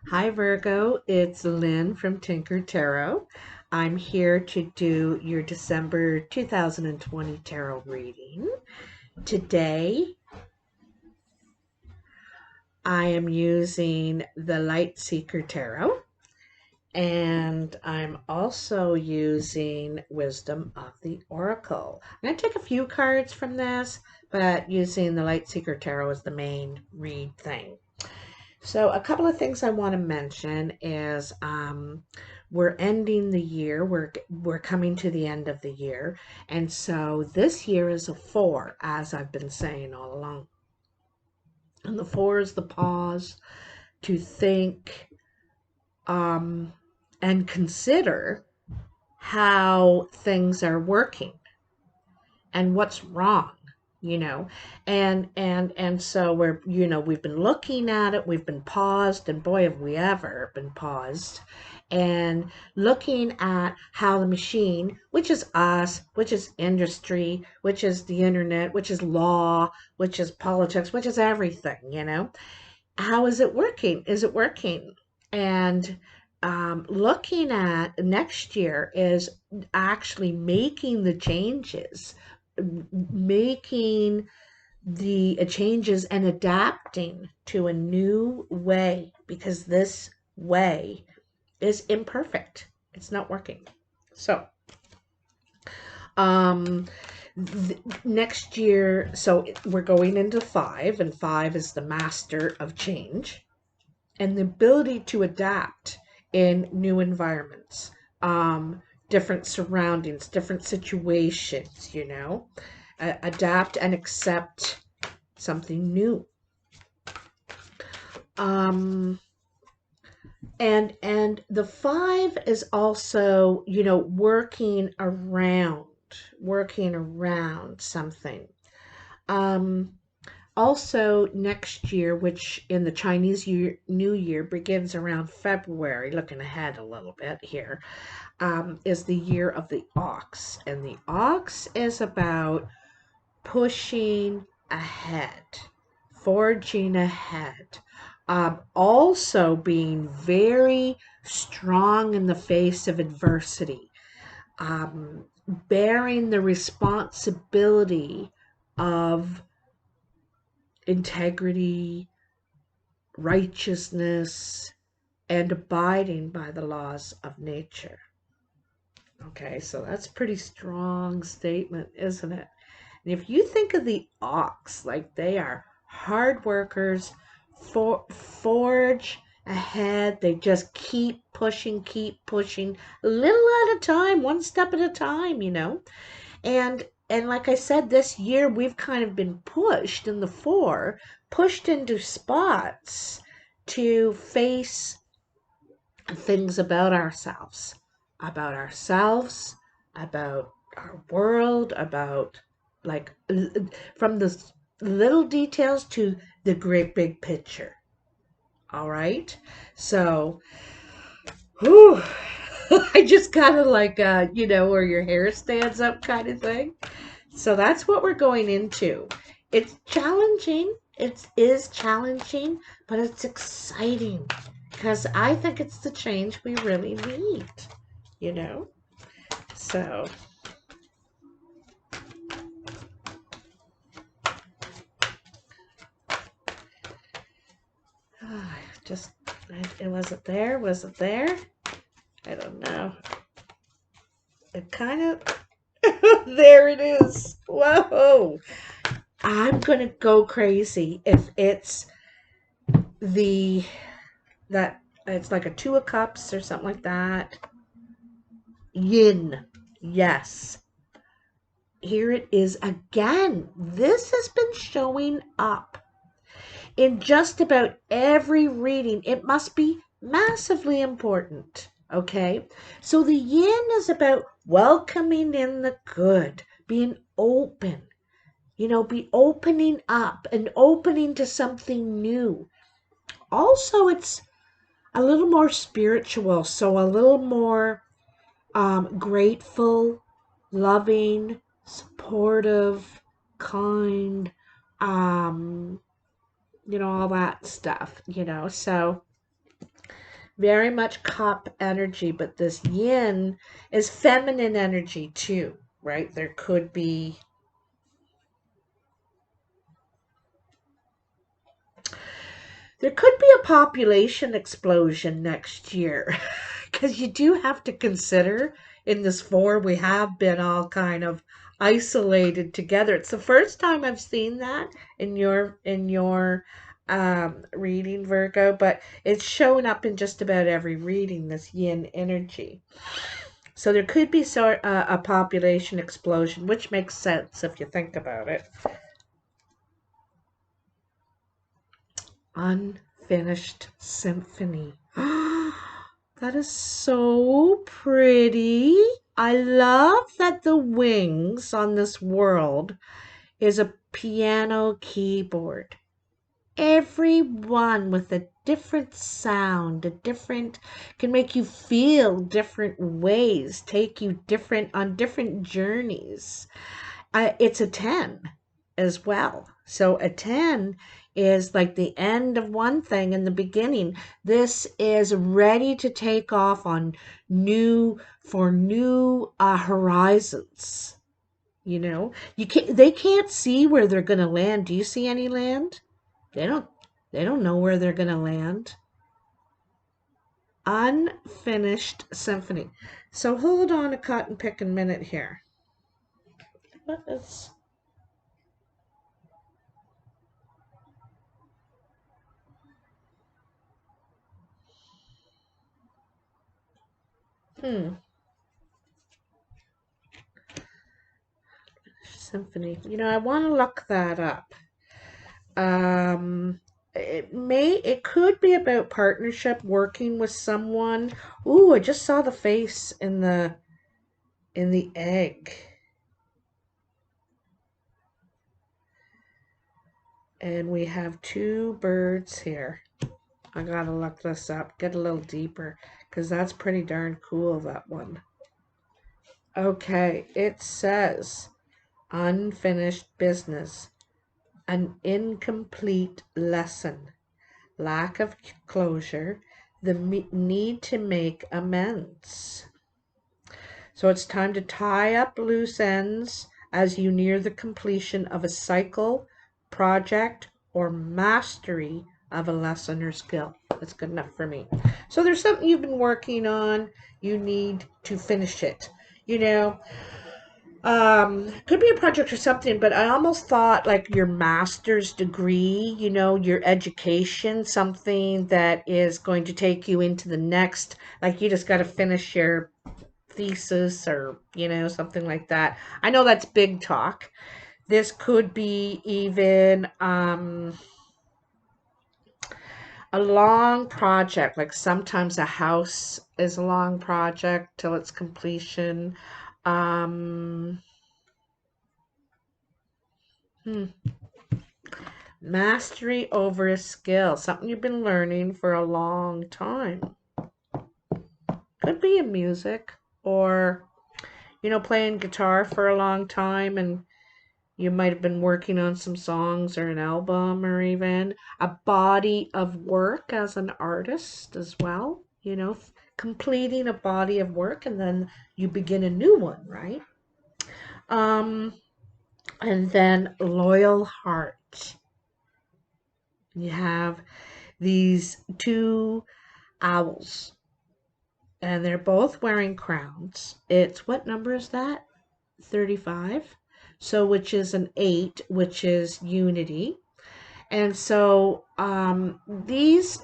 Hi Virgo, it's Lynn from Tinker Tarot. I'm here to do your December 2020 tarot reading. Today I am using the Light Seeker Tarot and I'm also using Wisdom of the Oracle. I'm going to take a few cards from this, but using the Light Seeker Tarot is the main read thing. So a couple of things I want to mention is we're ending the year. We're coming to the end of the year, and so this year is a four, as I've been saying all along. And the four is the pause to think and consider how things are working and what's wrong, you know. And so we've been looking at it, we've been paused, and boy have we ever been paused, and looking at how the machine, which is us, which is industry, which is the internet, which is law, which is politics, which is everything, how is it working? Is it working? And looking at next year is actually making the changes, making the changes and adapting to a new way because this way is imperfect. It's not working. So, um, next year, so we're going into five, and five is the master of change and the ability to adapt in new environments, different surroundings, different situations, adapt and accept something new. Um, and the five is also, working around something. Um, Also, next year, which in the New Year begins around February, looking ahead a little bit here, is the year of the ox. And the ox is about pushing ahead, forging ahead, also being very strong in the face of adversity, bearing the responsibility of integrity, righteousness, and abiding by the laws of nature. Okay, so that's a pretty strong statement, isn't it? And if you think of the ox, like they are hard workers, forge ahead, they just keep pushing, a little at a time, one step at a time, And like I said, this year we've kind of been pushed in the four, pushed into spots to face things about ourselves, about our world, about like from the little details to the great big picture. All right. So, whew, I just kind of like, where your hair stands up kind of thing. So that's what we're going into. It's challenging. It is challenging, but it's exciting because I think it's the change we really need, you know? So, just, it wasn't there. Was it there? I don't know. It kind of, there it is. Whoa. I'm going to go crazy if it's the, that, it's like a two of cups or something like that. Yin. Yes. Here it is again. This has been showing up in just about every reading. It must be massively important. Okay. So the yin is about welcoming in the good, being open, be opening up and opening to something new. Also, it's a little more spiritual, so a little more grateful, loving, supportive, kind, all that stuff. So very much cup energy, but this yin is feminine energy too, right? There could be a population explosion next year because you do have to consider in this four we have been all kind of isolated together. It's the first time I've seen that in your reading, Virgo, but it's showing up in just about every reading, this yin energy. So there could be a population explosion, which makes sense if you think about it. Unfinished symphony. That is so pretty. I love that the wings on this world is a piano keyboard. Every one with a different sound, a different can make you feel different ways, take you different journeys. It's a 10 as well. So a 10 is like the end of one thing and the beginning. This is ready to take off on new horizons. They can't see where they're going to land. Do you see any land? They don't they don't know where they're going to land. Unfinished symphony. So hold on a cotton picking minute here. What is hmm symphony? I want to look that up. Um, it could be about partnership, working with someone. Ooh, I just saw the face in the egg. And we have two birds here. I gotta look this up, get a little deeper, because that's pretty darn cool, that one. Okay, it says unfinished business, an incomplete lesson, lack of closure, the need to make amends. So it's time to tie up loose ends as you near the completion of a cycle, project, or mastery of a lesson or skill. That's good enough for me. So there's something you've been working on. You need to finish it. You know, could be a project or something, but I almost thought like your master's degree, your education, something that is going to take you into the next, like you just got to finish your thesis or something like that. I know that's big talk. This could be even a long project, like sometimes a house is a long project till its completion. um Mastery over a skill, something you've been learning for a long time. Could be in music, or playing guitar for a long time, and you might have been working on some songs or an album, or even a body of work as an artist as well, completing a body of work, and then you begin a new one, right? Um, and then loyal heart. You have these two owls, and they're both wearing crowns. It's what number is that? 35. So, which is an 8, which is unity. And so, these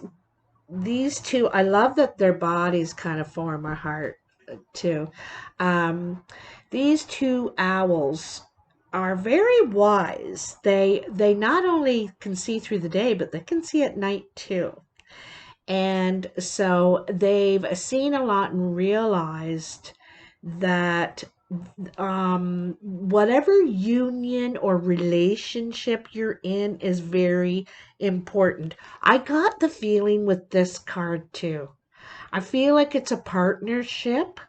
two, I love that their bodies kind of form a heart too. Um, these two owls are very wise. They not only can see through the day, but they can see at night too. And so they've seen a lot and realized that whatever union or relationship you're in is very important. I got the feeling with this card too. I feel like it's a partnership,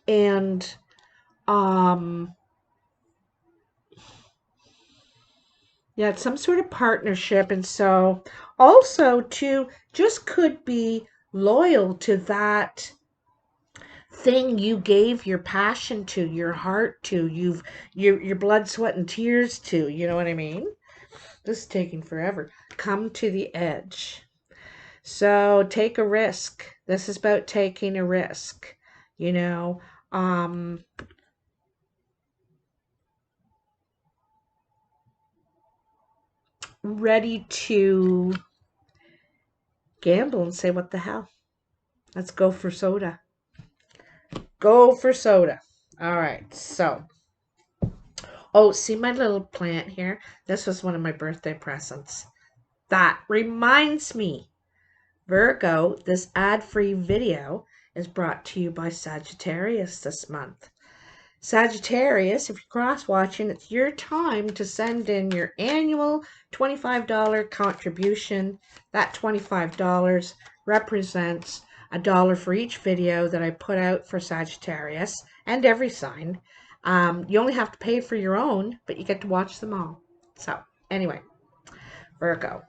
and um yeah, it's some sort of partnership. And so also too just could be loyal to that thing you gave your passion to, your heart to, your blood, sweat, and tears to. You know what I mean? This is taking forever. Come to the edge. So take a risk. This is about taking a risk. You know, um, ready to gamble and say, what the hell? Let's go for soda. Go for soda. All right. So, oh, see my little plant here? This was one of my birthday presents. That reminds me, Virgo, this ad-free video is brought to you by Sagittarius this month. Sagittarius, if you're cross-watching, it's your time to send in your annual $25 contribution. That $25 represents $1 for each video that I put out for Sagittarius and every sign. You only have to pay for your own, but you get to watch them all. So, anyway, Virgo.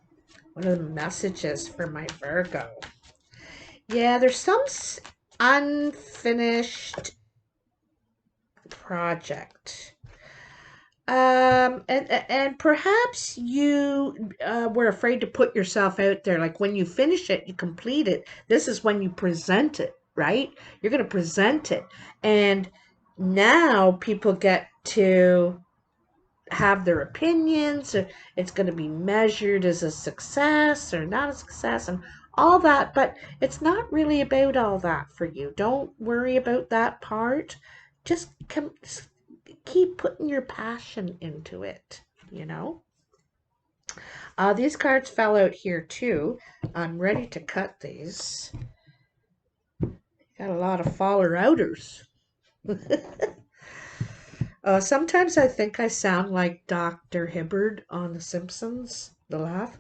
What are the messages for my Virgo? Yeah, there's some unfinished project. And perhaps you were afraid to put yourself out there. Like when you finish it, you complete it. This is when you present it, right? You're going to present it. And now people get to have their opinions. Or it's going to be measured as a success or not a success and all that. But it's not really about all that for you. Don't worry about that part. Just keep putting your passion into it, you know. These cards fell out here too. I'm ready to cut these. Got a lot of faller outers. Sometimes I think I sound like Dr. Hibbard on The Simpsons. The laugh.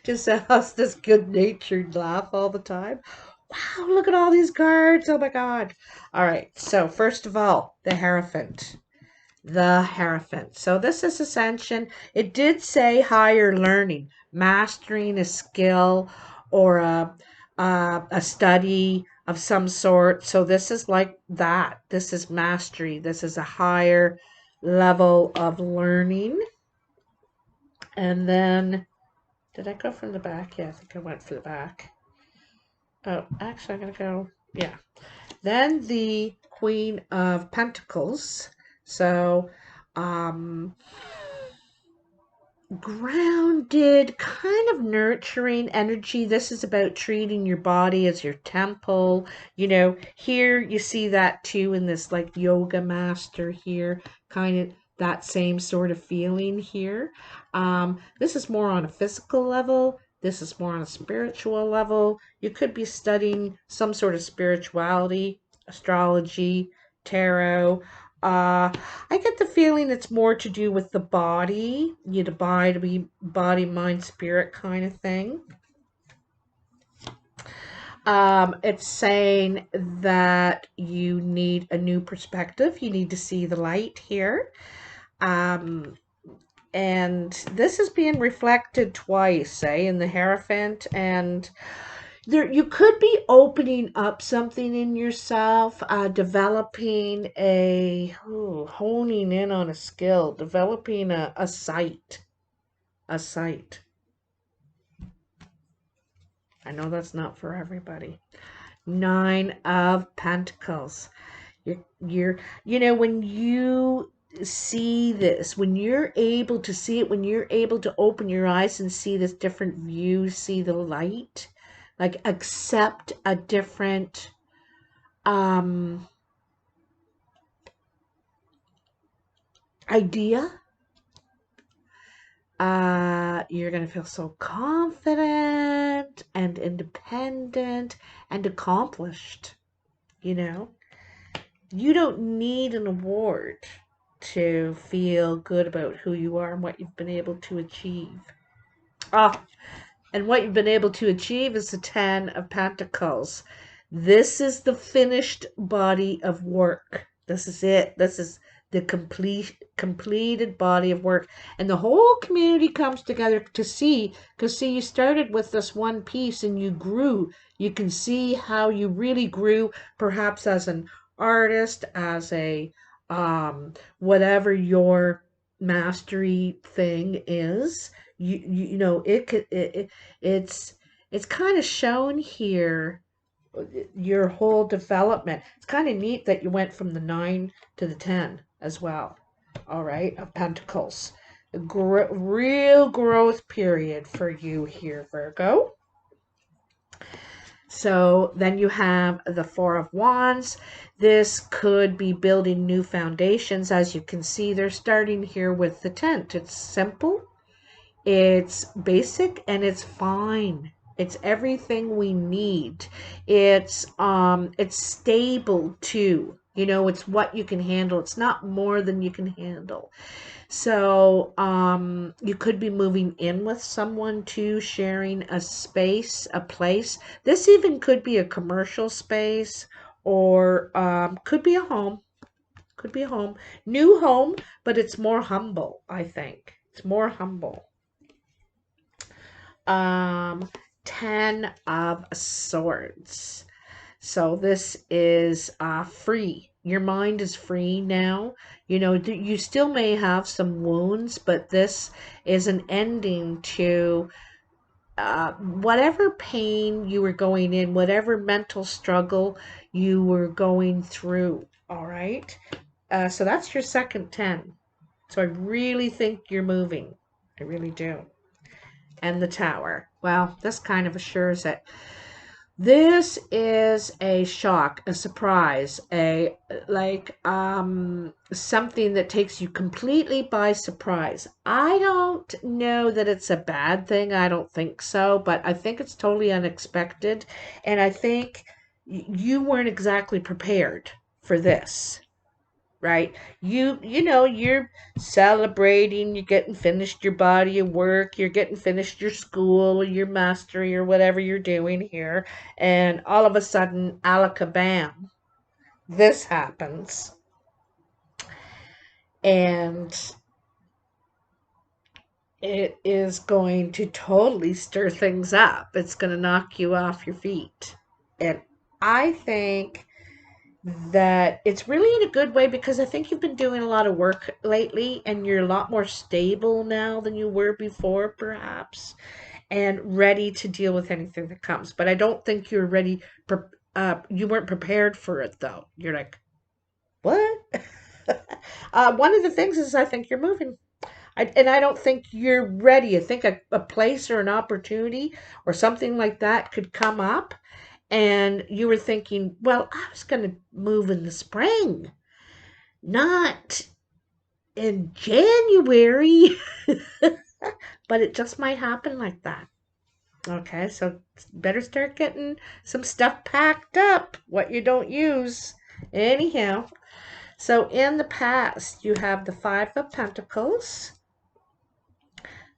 Just has this good-natured laugh all the time. Wow, look at all these cards. Oh my God. All right. So first of all, the Hierophant. The Hierophant. So this is Ascension. It did say higher learning, mastering a skill or a study of some sort. So this is like that. This is mastery. This is a higher level of learning. And then, did I go from the back? Yeah, I think I went for the back. Oh, actually, I'm going to go, yeah. Then the Queen of Pentacles. So, grounded, kind of nurturing energy. This is about treating your body as your temple. You know, here you see that too in this like yoga master here, kind of that same sort of feeling here. This is more on a physical level. This is more on a spiritual level. You could be studying some sort of spirituality, astrology, tarot. I get the feeling it's more to do with the body, you know, body, mind, spirit kind of thing. It's saying that you need a new perspective. You need to see the light here. And this is being reflected twice, in the Hierophant, and there you could be opening up something in yourself, developing honing in on a skill, developing a sight. I know that's not for everybody. 9 of Pentacles. You know, when you see this, when you're able to see it, when you're able to open your eyes and see this different view, see the light, like accept a different idea, you're going to feel so confident and independent and accomplished. You know, you don't need an award to feel good about who you are and what you've been able to achieve. And what you've been able to achieve is the 10 of Pentacles. This is the finished body of work. This is it. This is the completed body of work, and the whole community comes together to see, because see, you started with this one piece and you grew. You can see how you really grew, perhaps as an artist, as a whatever your mastery thing is. You know, it could it's kind of shown here, your whole development. It's kind of neat that you went from the 9 to the 10 as well. All right, of Pentacles. Real growth period for you here, Virgo. So then you have the Four of Wands. This could be building new foundations. As you can see, they're starting here with the tent. It's simple, it's basic, and it's fine. It's everything we need. It's stable too. You know, it's what you can handle. It's not more than you can handle. So, you could be moving in with someone too, sharing a space, a place. This even could be a commercial space, or could be a home. Could be a home. New home, but it's more humble, I think. It's more humble. Um, 10 of Swords. So this is free. Your mind is free now. You know, you still may have some wounds, but this is an ending to whatever pain you were going in, whatever mental struggle you were going through. All right. So that's your second 10. So I really think you're moving. I really do. And the Tower. Well, this kind of assures it. This is a shock, a surprise, a something that takes you completely by surprise. I don't know that it's a bad thing. I don't think so, but I think it's totally unexpected, and I think you weren't exactly prepared for this. Right? You know, you're celebrating, you're getting finished your body of work, you're getting finished your school or your mastery or whatever you're doing here, and all of a sudden, alakabam, this happens, and it is going to totally stir things up. It's going to knock you off your feet. And I think that it's really in a good way, because I think you've been doing a lot of work lately and you're a lot more stable now than you were before, perhaps, and ready to deal with anything that comes. But I don't think you're ready. You weren't prepared for it, though. You're like, what? One of the things is I think you're moving. And I don't think you're ready. I think a place or an opportunity or something like that could come up, and you were thinking, well, I was going to move in the spring, not in January, but it just might happen like that. Okay, so better start getting some stuff packed up, what you don't use. Anyhow, so in the past, you have the Five of Pentacles,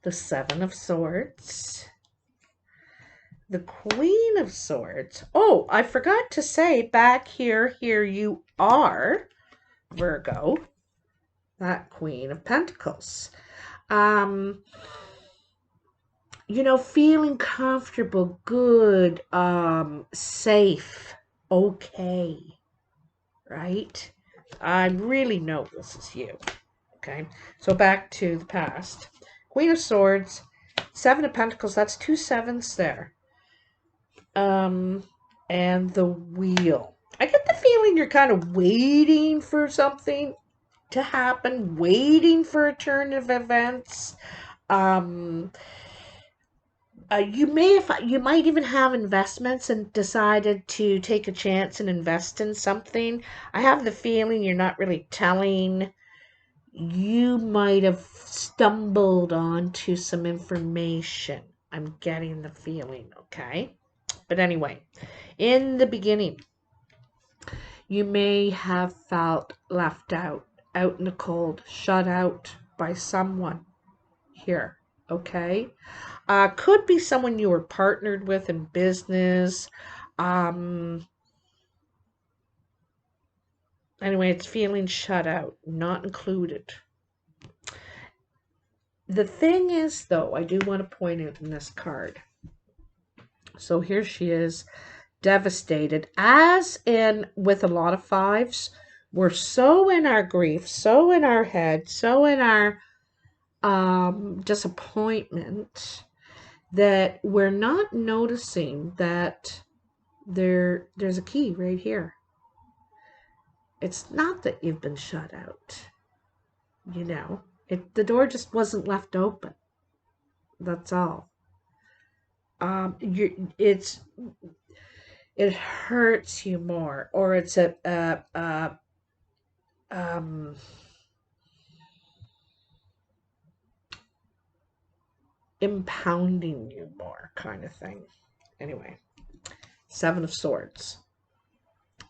the Seven of Swords, the Queen of Swords. Oh, I forgot to say back here you are, Virgo, that Queen of Pentacles. You know, feeling comfortable, good, safe, okay, right? I really know this is you. Okay, so back to the past. Queen of Swords, Seven of Pentacles, that's 2 sevens there. And the Wheel. I get the feeling you're kind of waiting for something to happen, waiting for a turn of events. You might even have investments and decided to take a chance and invest in something. I have the feeling you're not really telling. You might have stumbled onto some information. I'm getting the feeling, okay? But anyway, in the beginning, you may have felt left out in the cold, shut out by someone here, okay? Could be someone you were partnered with in business. Anyway, it's feeling shut out, not included. the thing is, though, I do want to point out in this card. So here she is, devastated, as in with a lot of fives. We're so in our grief, so in our head, so in our disappointment that we're not noticing that there's a key right here. It's not that you've been shut out, you know. The door just wasn't left open. That's all. It hurts you more, or it's impounding you more kind of thing. Anyway, Seven of Swords.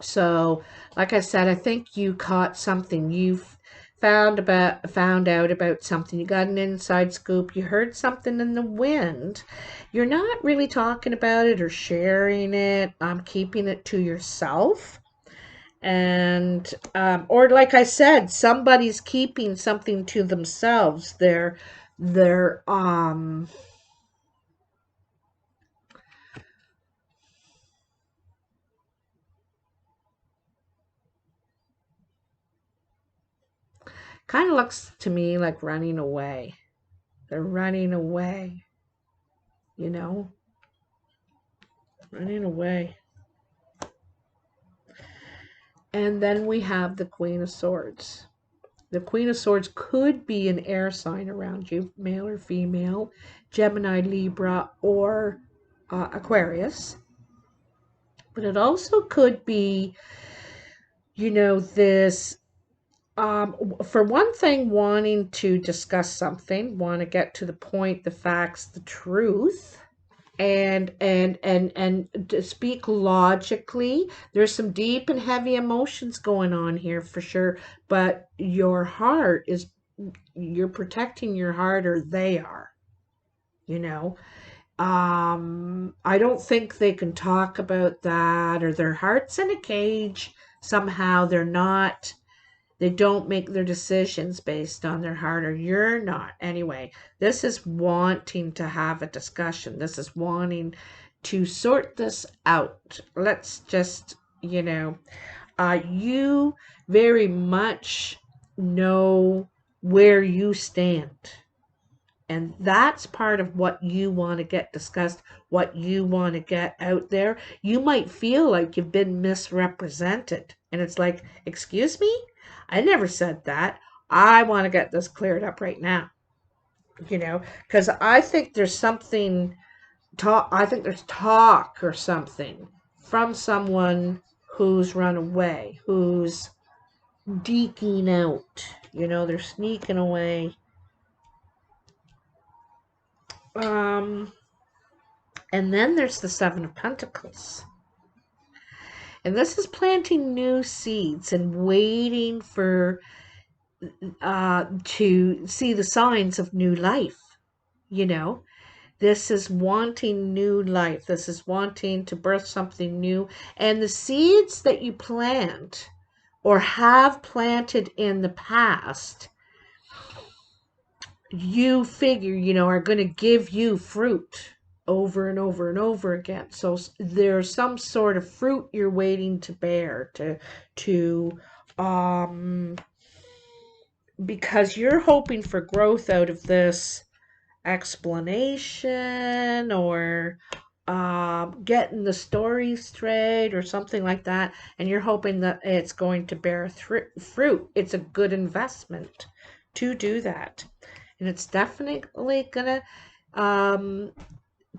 So, like I said, I think you caught something. You've found out about something. You got an inside scoop. You heard something in the wind. You're not really talking about it or sharing it. Keeping it to yourself. And or like I said, somebody's keeping something to themselves. They're kind of looks to me like running away. They're running away, you know, running away. And then we have the Queen of Swords. The Queen of Swords could be an air sign around you, male or female, Gemini, Libra, or Aquarius. But it also could be, you know, this, for one thing, wanting to discuss something, want to get to the point, the facts, the truth. And to speak logically. There's some deep and heavy emotions going on here for sure, but your heart is, you're protecting your heart, or they are, you know. I don't think they can talk about that, or their heart's in a cage somehow. They don't make their decisions based on their heart, or you're not. Anyway, this is wanting to have a discussion. This is wanting to sort this out. Let's just, you know, you very much know where you stand. And that's part of what you want to get discussed, what you want to get out there. You might feel like you've been misrepresented. And it's like, excuse me? I never said that. I want to get this cleared up right now. You know, because I think there's something, I think there's talk or something from someone who's run away, who's deking out. You know, they're sneaking away. And then there's the Seven of Pentacles. And this is planting new seeds and waiting for to see the signs of new life. You know, this is wanting new life. This is wanting to birth something new. And the seeds that you plant or have planted in the past, you figure, you know, are going to give you fruit over and over and over again. So there's some sort of fruit you're waiting to bear, because you're hoping for growth out of this explanation, or getting the story straight or something like that, and you're hoping that it's going to bear fruit. It's a good investment to do that, and it's definitely gonna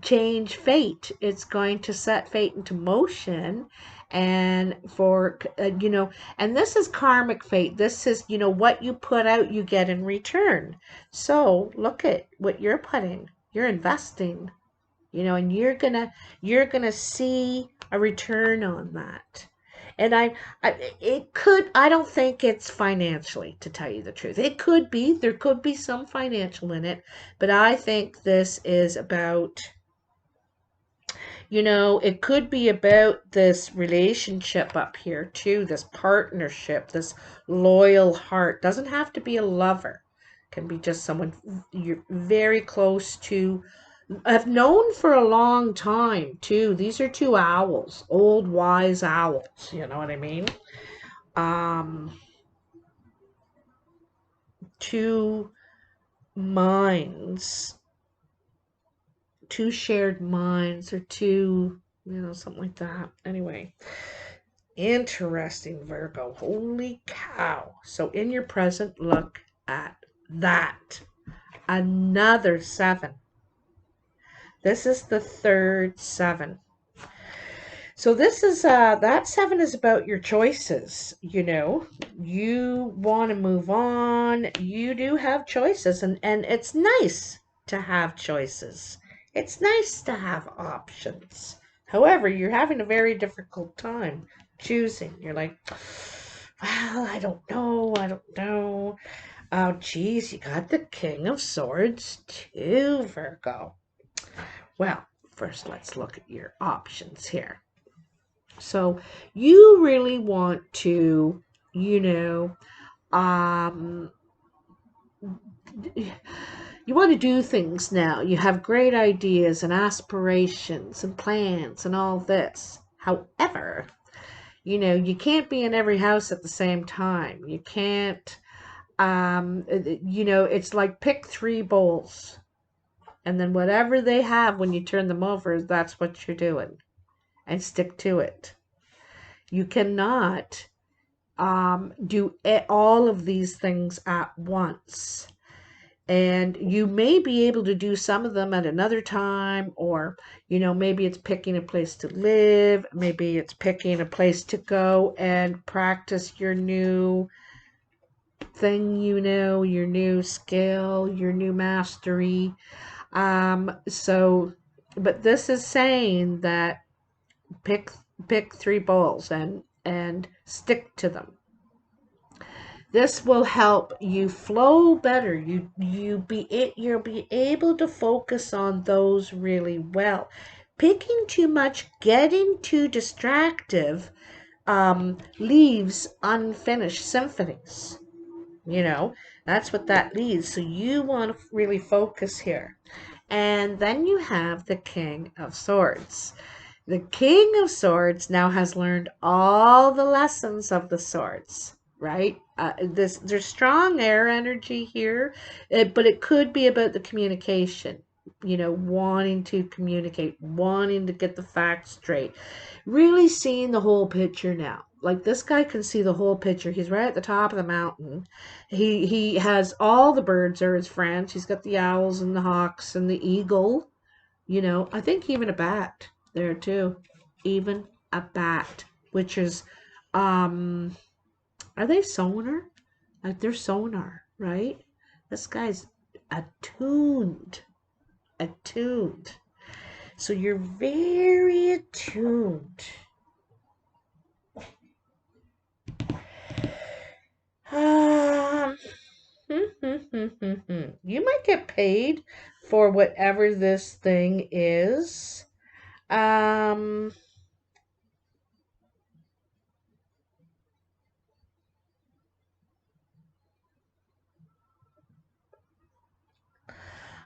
change fate. It's going to set fate into motion, and for you know, and this is karmic fate. This is, you know, what you put out, you get in return. So look at what you're putting. You're investing, you know, and you're gonna see a return on that. And I don't think it's financially, to tell you the truth. It could be, there could be some financial in it, but I think this is about, you know, it could be about this relationship up here too, this partnership, this loyal heart. Doesn't have to be a lover. Can be just someone you're very close to, have known for a long time too. These are two owls, old wise owls. You know what I mean? Um, two minds, two shared minds, or two, something like that. Anyway, interesting, Virgo. Holy cow. So in your present, look at that. Another 7. This is the third 7. So this is that 7 is about your choices. You want to move on. You do have choices, and it's nice to have choices. It's nice to have options. However, you're having a very difficult time choosing. You're like, well, I don't know. I don't know. Oh, geez, you got the King of Swords too, Virgo. Well, first let's look at your options here. So you really want to, um, you want to do things now. You have great ideas and aspirations and plans and all this. However, you can't be in every house at the same time. You can't, it's like pick 3 bowls. And then whatever they have when you turn them over, that's what you're doing. And stick to it. You cannot do all of these things at once. And you may be able to do some of them at another time, or, maybe it's picking a place to live, maybe it's picking a place to go and practice your new thing, your new skill, your new mastery. But this is saying that pick 3 bowls and stick to them. This will help you flow better. You'll be able to focus on those really well. Picking too much, getting too distractive, leaves unfinished symphonies. That's what that leaves. So you want to really focus here. And then you have the King of Swords. The King of Swords now has learned all the lessons of the swords, right? There's strong air energy here, but it could be about the communication, wanting to communicate, wanting to get the facts straight, really seeing the whole picture now. Like, this guy can see the whole picture. He's right at the top of the mountain. He has all the birds are his friends. He's got the owls and the hawks and the eagle. I think even a bat there too. Even a bat, which is, are they sonar? Like, they're sonar, right? This guy's attuned. Attuned. So you're very attuned. You might get paid for whatever this thing is. I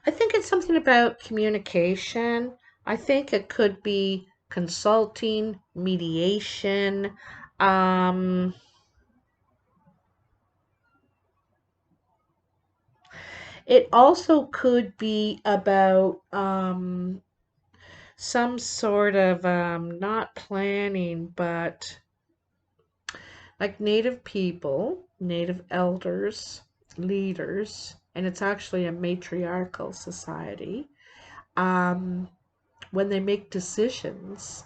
think it's something about communication. I think it could be consulting, mediation. It also could be about some sort of not planning, but like Native people, Native elders, leaders, and it's actually a matriarchal society. When they make decisions,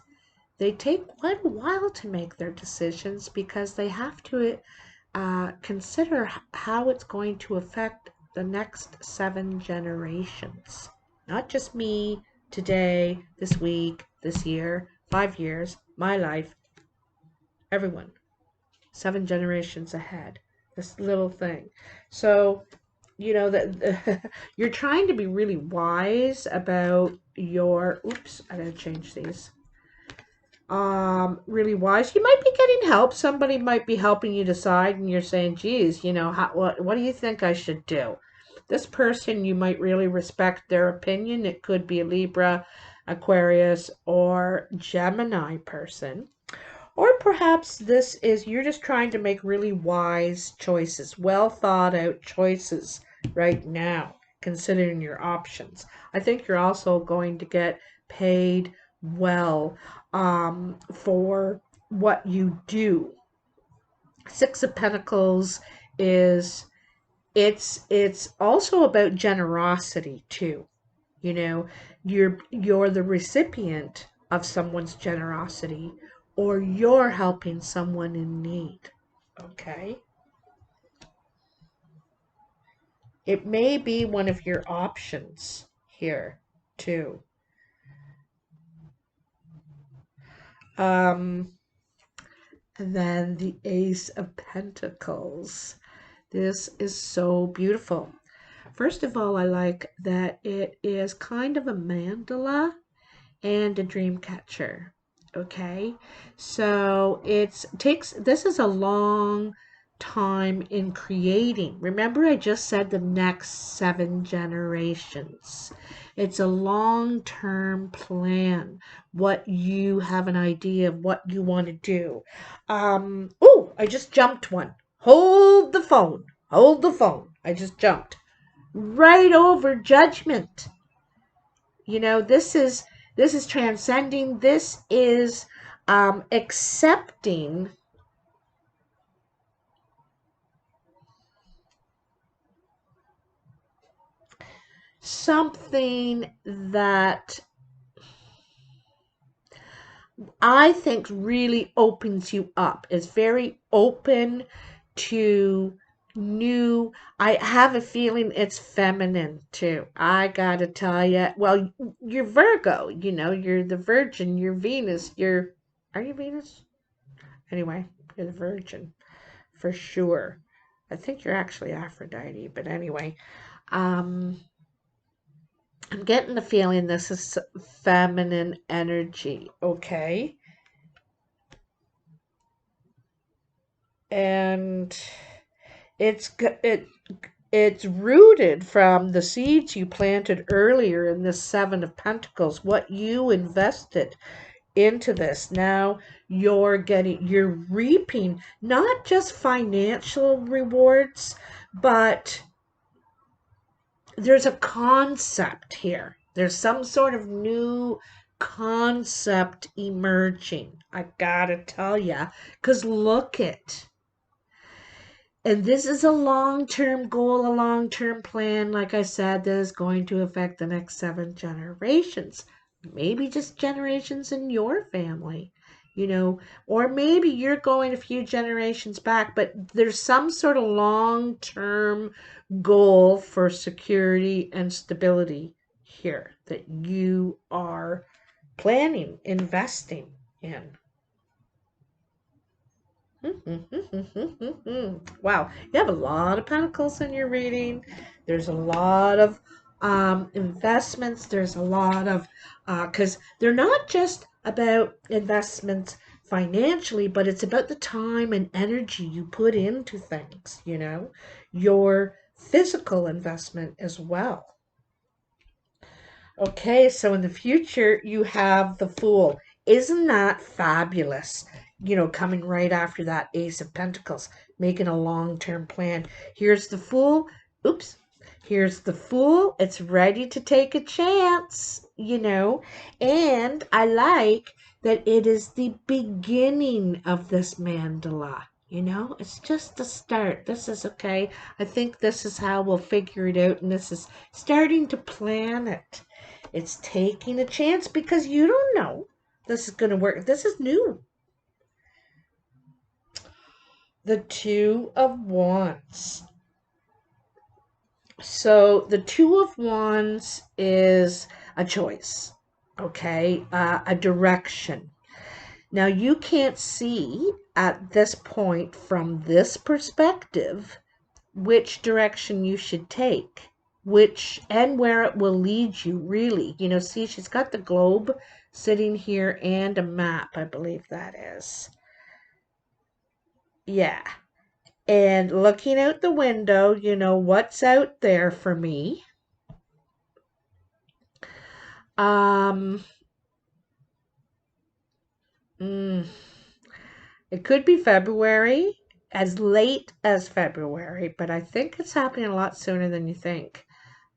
they take quite a while to make their decisions because they have to consider how it's going to affect the next 7 generations. Not just me, today, this week, this year, 5 years, my life, everyone. 7 generations ahead. This little thing. So, that you're trying to be really wise about your, oops, I gotta change these. Really wise. You might be getting help. Somebody might be helping you decide, and you're saying, geez, what do you think I should do? this person, you might really respect their opinion. It could be a Libra, Aquarius, or Gemini person. Or perhaps this is you're just trying to make really wise choices, well thought out choices right now, considering your options. I think you're also going to get paid well for what you do. Six of Pentacles is it's also about generosity too. You know, you're the recipient of someone's generosity, or you're helping someone in need. Okay? It may be one of your options here too. And then the Ace of Pentacles. This is so beautiful. First of all, I like that it is kind of a mandala and a dream catcher. Okay, so this is a long time in creating. Remember, I just said the next 7 generations. It's a long-term plan. What you have an idea of what you want to do. Oh, I just jumped one. Hold the phone. Hold the phone. I just jumped right over Judgment. You know, this is transcending. This is accepting something that I think really opens you up. It's very open to new. I have a feeling it's feminine too. I gotta tell you. Well, you're Virgo. You know, you're the Virgin. You're Venus. Are you Venus? Anyway, you're the Virgin for sure. I think you're actually Aphrodite, but anyway, um, I'm getting the feeling this is feminine energy, okay? And it's rooted from the seeds you planted earlier in this 7 of Pentacles, what you invested into this. Now you're reaping not just financial rewards, but there's a concept here. There's some sort of new concept emerging. I gotta tell ya, because look it. And this is a long-term goal, a long-term plan, like I said, that is going to affect the next 7 generations. Maybe just generations in your family, you know, or maybe you're going a few generations back, but there's some sort of long-term goal for security and stability here that you are planning, investing in. Wow, you have a lot of pentacles in your reading. There's a lot of investments. There's a lot of, because they're not just about investments financially, but it's about the time and energy you put into things, you know, your physical investment as well. Okay, so in the future, you have the Fool. Isn't that fabulous? You know, coming right after that Ace of Pentacles, making a long-term plan. Here's the Fool. Oops. Here's the Fool. It's ready to take a chance, you know. And I like that it is the beginning of this mandala. You know, it's just the start. This is okay. I think this is how we'll figure it out. And this is starting to plan it. It's taking a chance because you don't know this is going to work. This is new. The Two of Wands. So the Two of Wands is a choice, okay? A direction. Now you can't see at this point from this perspective which direction you should take, which and where it will lead you, really. You know, see, she's got the globe sitting here and a map, I believe that is. Yeah. and looking out the window, you know, what's out there for me. Um, mm, it could be February, as late as February, but I think it's happening a lot sooner than you think.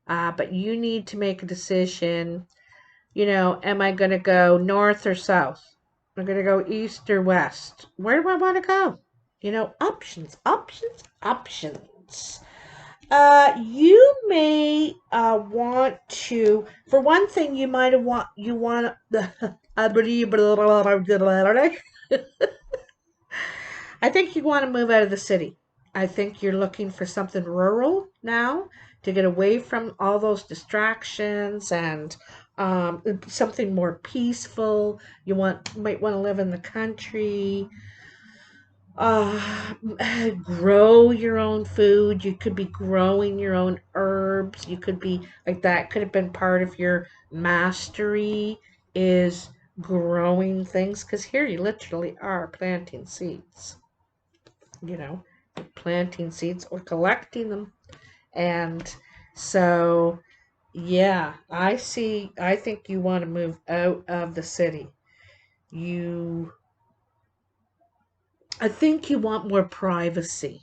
But you need to make a decision. You know, am I going to go north or south? Am I going to go east or west? Where do I want to go? You know, options, options, options. You may want to, for one thing, you might want the. I think you want to move out of the city. I think you're looking for something rural now to get away from all those distractions and something more peaceful. Might want to live in the country. uh, Grow your own food. You could be growing your own herbs. You could be like that. Could have been part of your mastery is growing things because here you literally are planting seeds. You know, planting seeds or collecting them, and so yeah, I think you want to move out of the city. You I think you want more privacy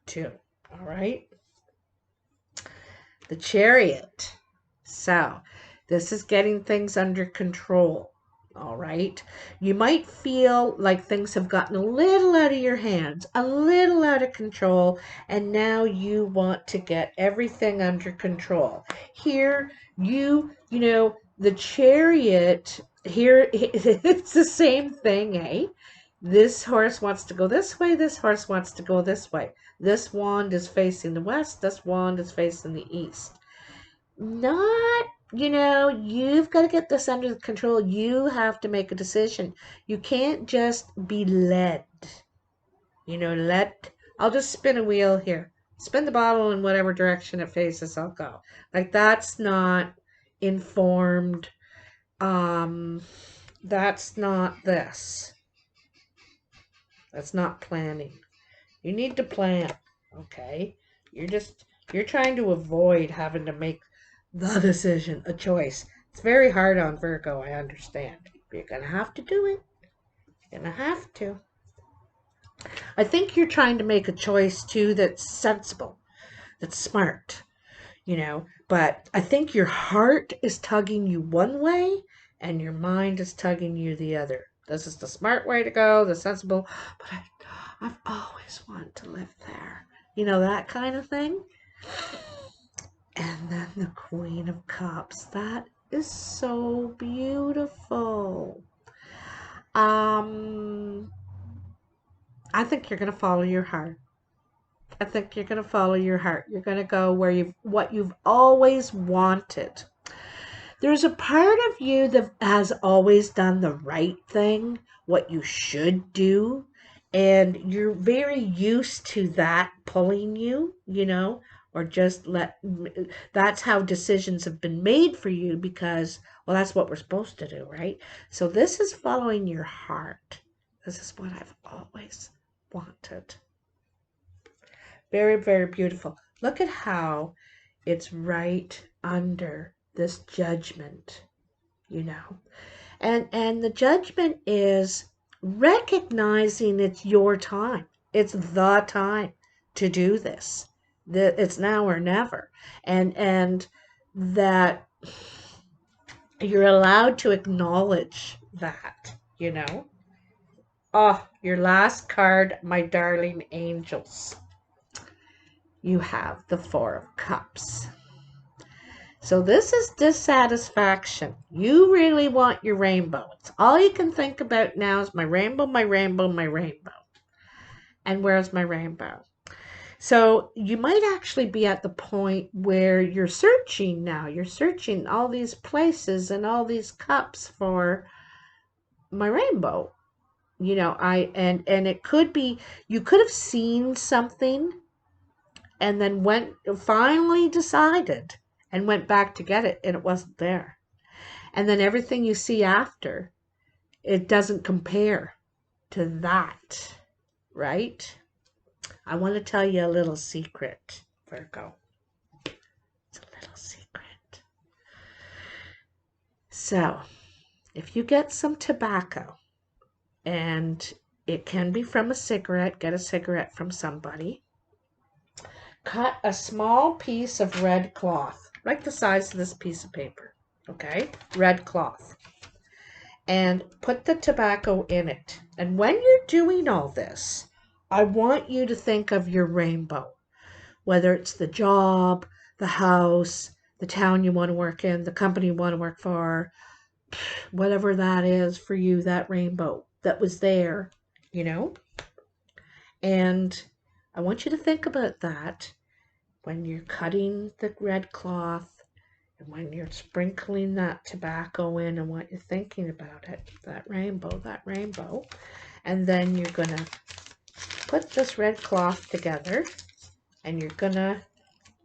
too. All right. The Chariot. So, this is getting things under control. All right. You might feel like things have gotten a little out of your hands, a little out of control, and now you want to get everything under control. Here, you know, the Chariot, here, it's the same thing, eh? This horse wants to go this way, this horse wants to go this way. This wand is facing the west, this wand is facing the east. Not, you know, you've got to get this under control. You have to make a decision. You can't just be led. You know, I'll just spin a wheel here. Spin the bottle in whatever direction it faces, I'll go. Like that's not informed. Um, that's not this. That's not planning. You need to plan, okay? You're trying to avoid having to make the decision, a choice. It's very hard on Virgo, I understand. You're gonna have to do it. You're gonna have to. I think you're trying to make a choice too that's sensible, that's smart, you know, but I think your heart is tugging you one way and your mind is tugging you the other. This is the smart way to go, the sensible, but I've always wanted to live there. You know, that kind of thing. And then the Queen of Cups. That is so beautiful. Um, I think you're gonna follow your heart. I think you're gonna follow your heart. You're gonna go where you've always wanted. There's a part of you that has always done the right thing, what you should do, and you're very used to that pulling you, you know, or just that's how decisions have been made for you because, well, that's what we're supposed to do, right? So this is following your heart. This is what I've always wanted. Very, very beautiful. Look at how it's right under this judgment, you know. And the judgment is recognizing it's your time. It's the time to do this. That it's now or never. And that you're allowed to acknowledge that, you know. Oh, your last card, my darling angels. You have the Four of Cups. So this is dissatisfaction. You really want your rainbow. It's all you can think about now is my rainbow, my rainbow, my rainbow. And where's my rainbow? So you might actually be at the point where you're searching now. You're searching all these places and all these cups for my rainbow. You know, and it could be you could have seen something and then finally decided and went back to get it and it wasn't there. And then everything you see after, it doesn't compare to that, right? I want to tell you a little secret, Virgo. It's a little secret. So, if you get some tobacco, and it can be from a cigarette, get a cigarette from somebody, cut a small piece of red cloth, like the size of this piece of paper, okay? Red cloth. And put the tobacco in it. And when you're doing all this, I want you to think of your rainbow, whether it's the job, the house, the town you want to work in, the company you want to work for, whatever that is for you, that rainbow that was there, you know? And I want you to think about that when you're cutting the red cloth and when you're sprinkling that tobacco in and what you're thinking about it, that rainbow. And then you're going to put this red cloth together and you're going to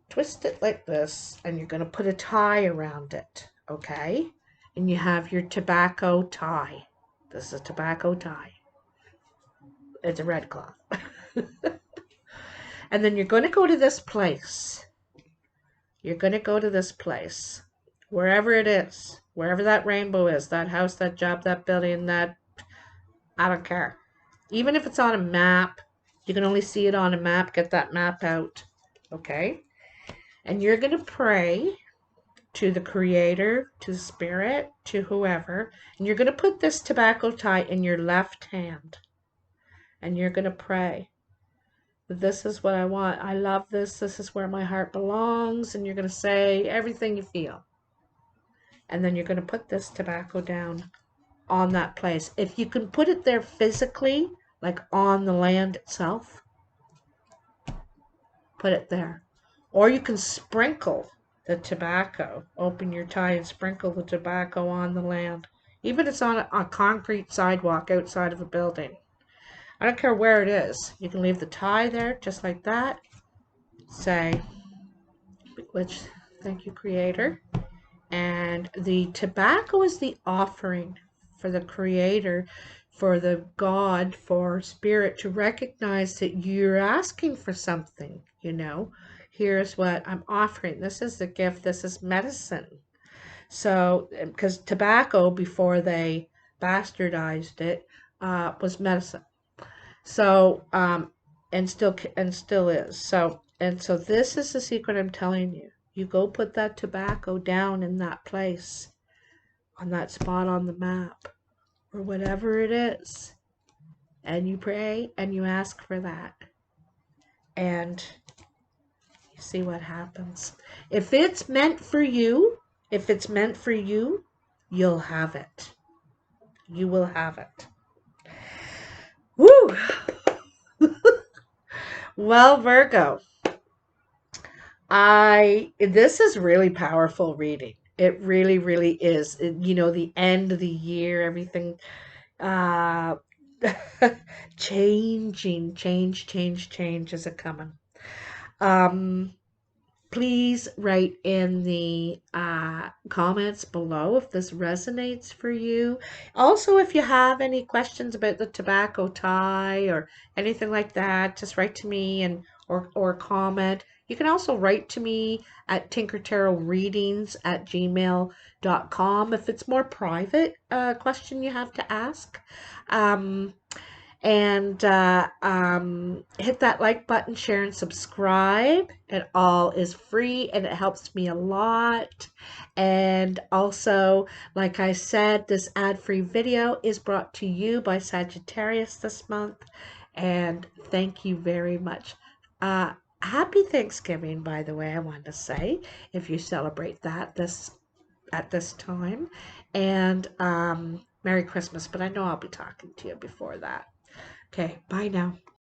twist it like this and you're going to put a tie around it, okay? And you have your tobacco tie. This is a tobacco tie. It's a red cloth. And then you're going to go to this place. You're going to go to this place, wherever it is, wherever that rainbow is, that house, that job, that building, that, I don't care. Even if it's on a map, you can only see it on a map, get that map out, okay? And you're going to pray to the Creator, to the Spirit, to whoever, and you're going to put this tobacco tie in your left hand, and you're going to pray. This is what I want. I love this. This is where my heart belongs. And you're going to say everything you feel. And then you're going to put this tobacco down on that place. If you can put it there physically, like on the land itself, put it there. Or you can sprinkle the tobacco. Open your tie and sprinkle the tobacco on the land. Even if it's on a concrete sidewalk outside of a building. I don't care where it is. You can leave the tie there just like that. Say, which, thank you, Creator. And the tobacco is the offering for the Creator, for the God, for Spirit to recognize that you're asking for something, you know. Here's what I'm offering. This is the gift. This is medicine. So, because tobacco, before they bastardized it, was medicine. So, and still is. So this is the secret I'm telling you. You go put that tobacco down in that place, on that spot on the map, or whatever it is, and you pray and you ask for that, and you see what happens. If it's meant for you, you'll have it. You will have it. Woo! Well, Virgo, this is really powerful reading. It really, really is. The end of the year, everything change is a coming. Please write in the comments below if this resonates for you. Also, if you have any questions about the tobacco tie or anything like that, just write to me or comment. You can also write to me at tinkertarotreadings@gmail.com if it's more private question you have to ask. And hit that like button, share, and subscribe. It all is free and it helps me a lot. And also, like I said, this ad-free video is brought to you by Sagittarius this month. And thank you very much. Happy Thanksgiving, by the way, I wanted to say, if you celebrate that at this time. And Merry Christmas, but I know I'll be talking to you before that. Okay, bye now.